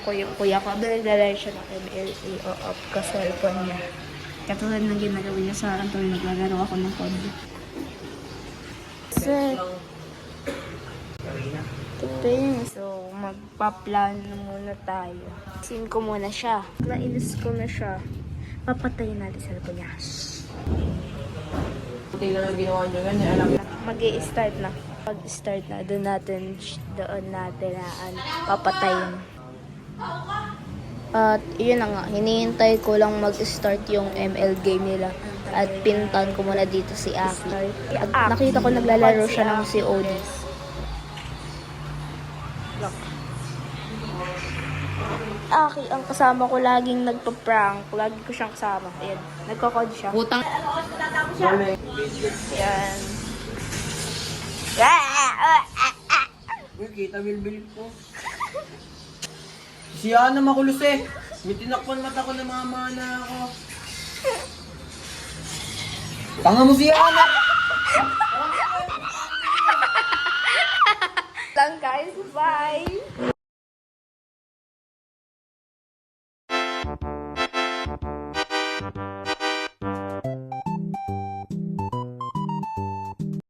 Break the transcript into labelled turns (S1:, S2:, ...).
S1: Ko yung kuya ko, naglalaro siya ng MLA o off ka cellphone niya. Katulad ng ginagawa niya sa akin tuwing naglalaro ako ng kod. So, magpa-plano muna tayo. Sin ko muna siya. Nainis ko na siya. Papatayin natin sa cellphone niya.
S2: Hindi lang ang ginawa nyo ganyan. Alam na.
S1: Mag-i-start na. Pag-start na, doon natin papatayin. At yun na nga, hinihintay ko lang mag-start yung ML game nila. At pinuntahan ko muna dito si Aki. At nakita ko naglalaro siya ng si Odis. Aki, ang kasama ko laging nagpa-prank. Lagi ko siyang kasama. Ayan, nagkakod siya.
S2: Putang.
S1: Ayan.
S2: Uy, kita bilbil po. Si Ana makulos eh. May tinakpan mata ko ng mga mana ako. Tanga mo si Ana!
S1: Lang guys, bye!